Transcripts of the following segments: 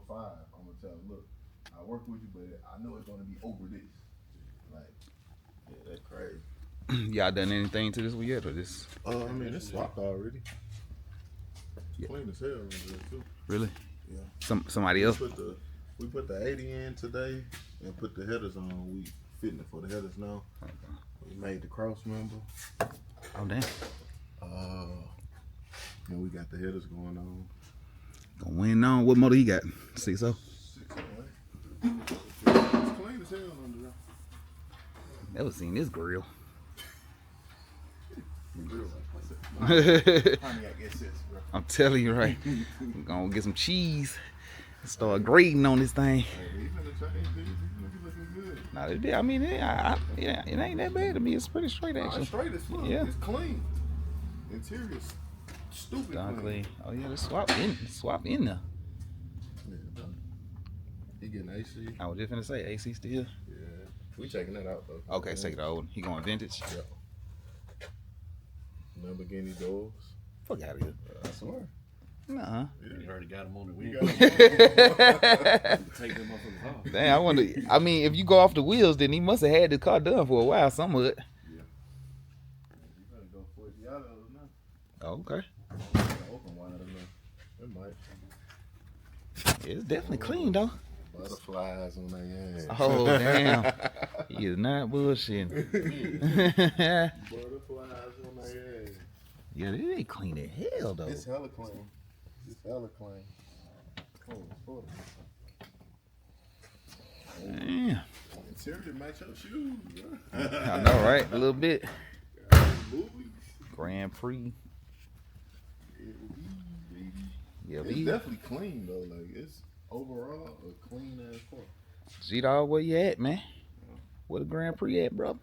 5, I'm gonna tell him, look, I work with you, but I know it's gonna be over this. Like, yeah, that's crazy. Y'all done anything to this one yet, or this? I mean, it's swapped already. Yeah. Clean as hell in there too. Really? Yeah. Somebody else. We put the 80 in today and put the headers on. We fitting it for the headers now. Okay. We made the cross member. Oh damn. And we got the headers going on. Gonna win on. What motor he got? 6.0. 6.0. It's clean as hell under there. Never seen this grill. I'm telling you, right? I'm gonna get some cheese and start grating on this thing. Nah, I mean, it ain't that bad to me. It's pretty straight, actually. It's straight as fuck. Yeah. It's clean. Interior's stupid clean. Oh yeah, let's swap in there. Yeah, he getting AC. I was just finna say AC still. Yeah, we checking that out though. Okay, take it out. He going vintage. Yep. Lamborghini Doors. Fuck out of here. I swear. Nuh-uh. Yeah. You already got them on the wheel. Take them off of the car. Damn, I wonder. I mean, if you go off the wheels, then he must have had the car done for a while. Some of it. Yeah. You better go Forgiato now. Oh, okay. Open one of them. It might. It's definitely clean though. Butterflies on their ass. Oh damn. He is not bullshitting. Butterflies on their ass. Yeah, they ain't clean as hell though. It's hella clean. It's hella clean. Oh. Damn. Interior match your shoes, bro. I know, right? A little bit. Grand Prix. Yeah, it's definitely clean though. Like it's overall a clean ass car. G-Dog, where you at, man? Where the Grand Prix at, bro?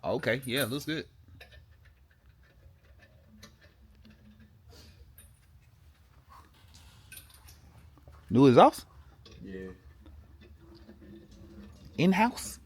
Okay, yeah, looks good. New exhaust? Yeah. In-house?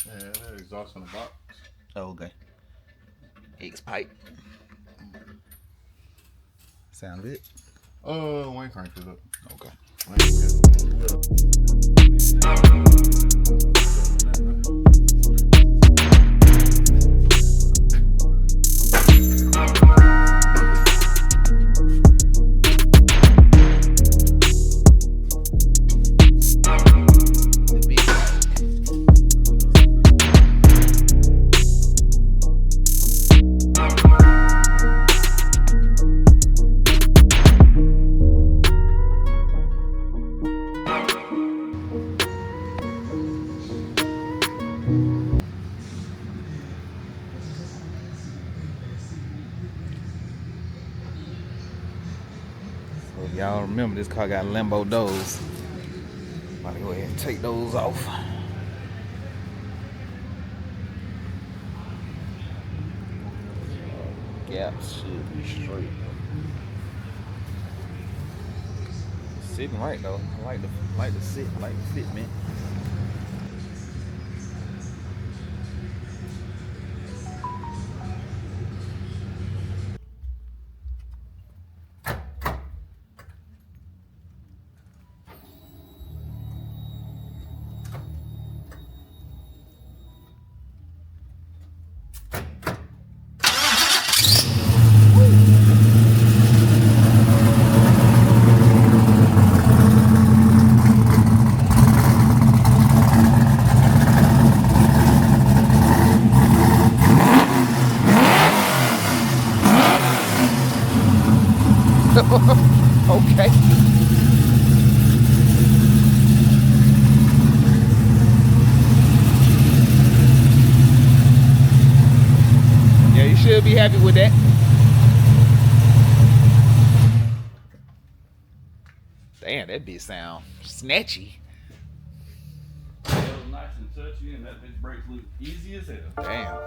Yeah, that exhaust in the box. Oh, okay. X-pipe. Sound good? Wayne cranked it up. Okay. Y'all remember this car got Lambo Doors. About to go ahead and take those off. Gaps should be straight. Sitting right though. I like the sit, I like the fitment. Okay. Yeah, you should be happy with that. Damn, that bitch sound snatchy. It was nice and touchy, and that bitch brakes look easy as hell. Damn.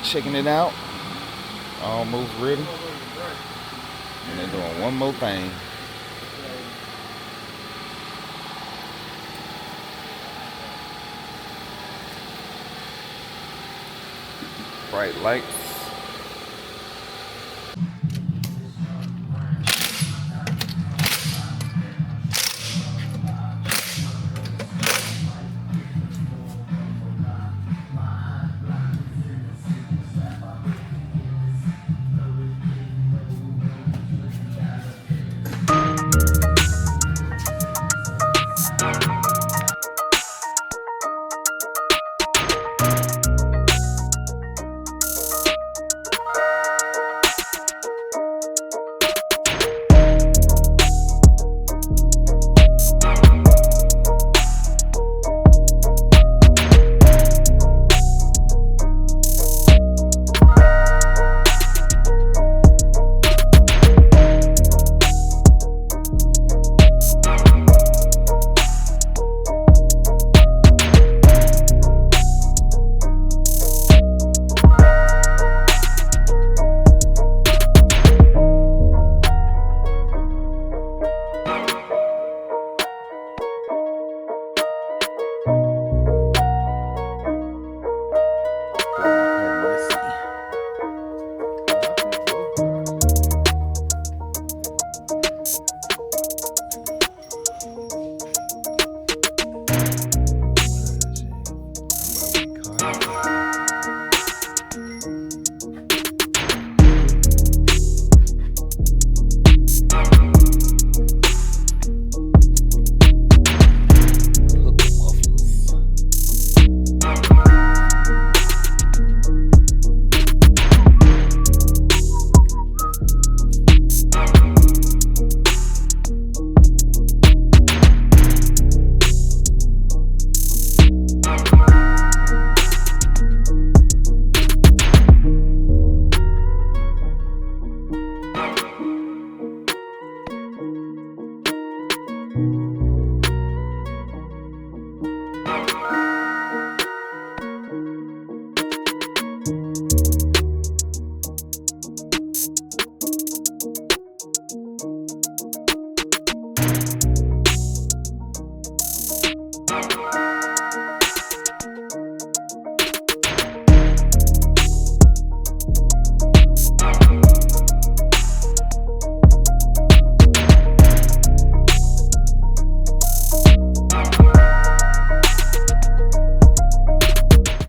Checking it out, almost ready, and they're doing one more thing. Bright lights.